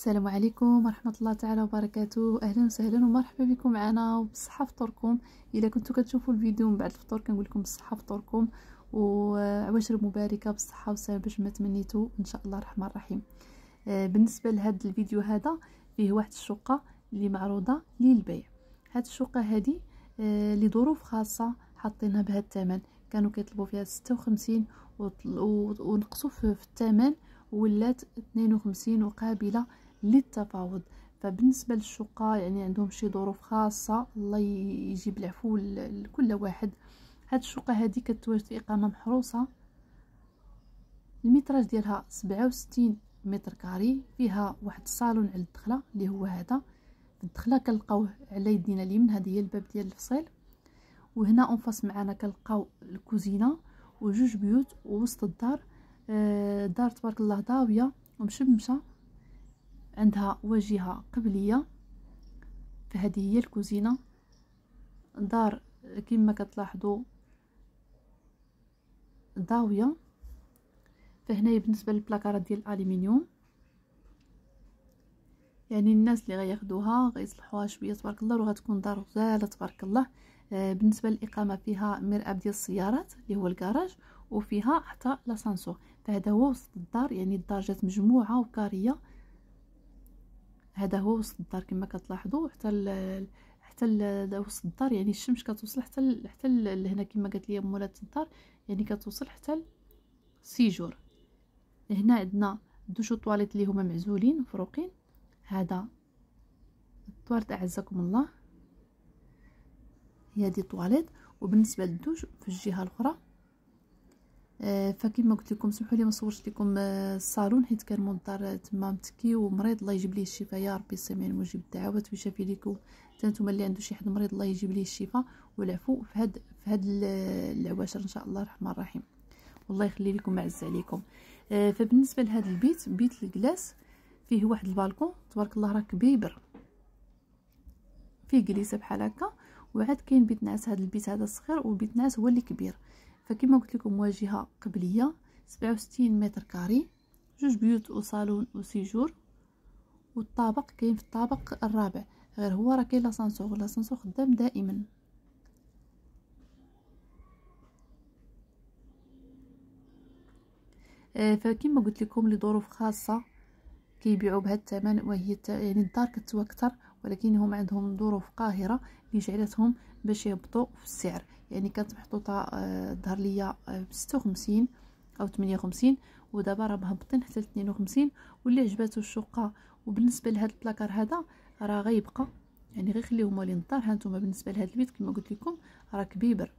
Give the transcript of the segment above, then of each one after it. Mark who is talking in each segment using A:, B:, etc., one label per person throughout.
A: السلام عليكم ورحمه الله تعالى وبركاته. اهلا وسهلا ومرحبا بكم معنا وبصحه فطوركم. الا كنتو كتشوفوا الفيديو من بعد الفطور كنقول لكم بالصحه فطوركم وعواشر مباركه بالصحه والسلامه باش ما تمنيتوا ان شاء الله الرحمن الرحيم. بالنسبه لهذا الفيديو هذا فيه واحد الشقه اللي معروضه للبيع. هاد الشقه هذه لظروف خاصه حاطينها بهذا الثمن. كانوا كيطلبوا فيها 56 ونقصوا في الثمن ولات 52 وقابله للتفاوض. فبالنسبه للشقه يعني عندهم شي ظروف خاصه، الله يجيب العفو لكل واحد. هاد الشقه هذه كتواجد في اقامه محروسه، المتراج ديالها 67 متر كاري، فيها واحد الصالون على الدخله اللي هو هذا. في الدخله كنلقاوه على يدينا اليمين، هذا هي الباب ديال الفصيل. وهنا اونفاس معنا كنلقاو الكوزينه وجوج بيوت ووسط الدار. دار تبارك الله ضاويه ومشمشه، عندها واجهه قبليه. فهذه هي الكوزينه. دار كما كتلاحظوا ضاويه. فهنايا بالنسبه للبلاكارات ديال الالومنيوم، يعني الناس اللي غياخدوها غيصلحوها شويه تبارك الله وغتكون دار غزاله تبارك الله. بالنسبه للاقامه فيها مرآب ديال السيارات اللي هو الكراج، وفيها حتى لاسانسور. فهذا هو وسط الدار، يعني الدار جات مجموعه وكاريه. هذا هو وسط الدار كما كتلاحظوا، حتى وسط الدار، يعني الشمس كتوصل حتى لهنا كما قالت لي مولات الدار، يعني كتوصل حتى السيجور. هنا عندنا دوش طواليت اللي هما معزولين مفروقين. هذا الطواليت اعزكم الله، هي دي طواليت. وبالنسبه للدوش في الجهه الاخرى، فكما قلت لكم سمحوا لي ما صورتش لكم الصالون حيت كان منظر تما متكي ومريض، الله يجيب ليه الشفاء يا ربي السميع المجيب الدعوات ويشافي لكم حتى نتوما اللي عنده شي حد مريض، الله يجيب ليه الشفاء والعفو في هاد العواشر ان شاء الله الرحمن الرحيم، والله يخلي لكم معز عليكم. فبالنسبه لهذا البيت، بيت الكلاس، فيه واحد البالكون تبارك الله راه كبير، فيه كليسه بحال هكا. وعاد كاين بيت نعاس. هذا البيت هذا صغير والبيت نعاس هو اللي كبير. فكما قلت لكم واجهه قبليه 67 متر كاري، جوج بيوت وصالون وسيجور. والطابق كاين في الطابق الرابع، غير هو راه كاين لاسانسور خدام دائما. فكما قلت لكم لظروف خاصه كيبيعوا بهذا الثمن، وهي يعني الدار كتسوى اكثر، ولكن هم عندهم ظروف قاهره اللي جعلتهم باش يهبطوا في السعر. يعني كانت محطوطه ظهر ليا ب 56 او 58، ودابا راه مهبطين حتى ل 52. واللي عجباتو الشقه وبالنسبه لهذا البلاكار هذا راه غيبقى، يعني غير خليهم مولين الدار. ها نتوما بالنسبه لهذا البيت كما قلت لكم راه كبير.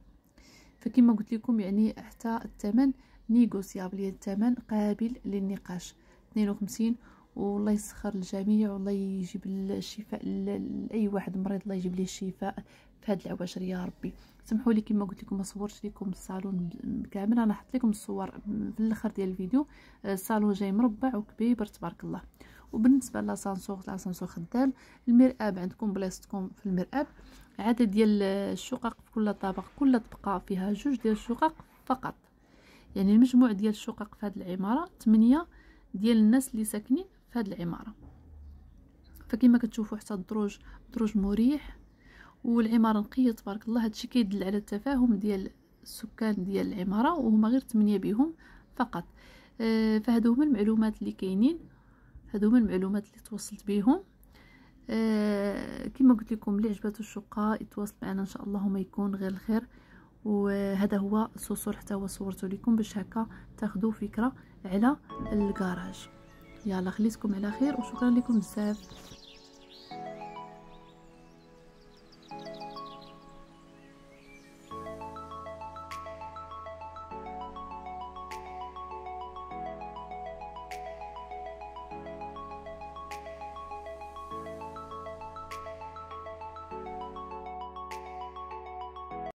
A: فكما قلت لكم يعني حتى الثمن نيغوسيابل، يعني الثمن قابل للنقاش 52. والله يسخر الجميع والله يجيب الشفاء لاي واحد مريض، الله يجيب ليه الشفاء في هاد العواشر يا ربي. سمحوا لي كما قلت لكم ما صورتش لكم الصالون كامل، انا حط لكم الصور في الاخر ديال الفيديو. الصالون جاي مربع وكبير تبارك الله. وبالنسبه لاسانسور خدام. المرآب عندكم بلاصتكم في المرآب. عدد ديال الشقق في كل طابق، كل طبقه فيها جوج ديال الشقق فقط. يعني المجموع ديال الشقق في هذه العماره 8 ديال الناس اللي ساكنين في هذه العماره. فكما كتشوفوا حتى الدروج مريح والعماره نقيه تبارك الله. هادشي كيدل على التفاهم ديال السكان ديال العماره، وهما غير 8 بهم فقط. فهادو هما المعلومات اللي كاينين، هادو هما المعلومات اللي توصلت بهم. كما قلت لكم اللي عجباتو الشقه يتواصل معنا ان شاء الله وما يكون غير الخير. وهذا هو السوسور حتى هو صورته لكم باش هكا تاخذوا فكره على الكراج. يلا خليتكم على خير وشكرا لكم بزاف.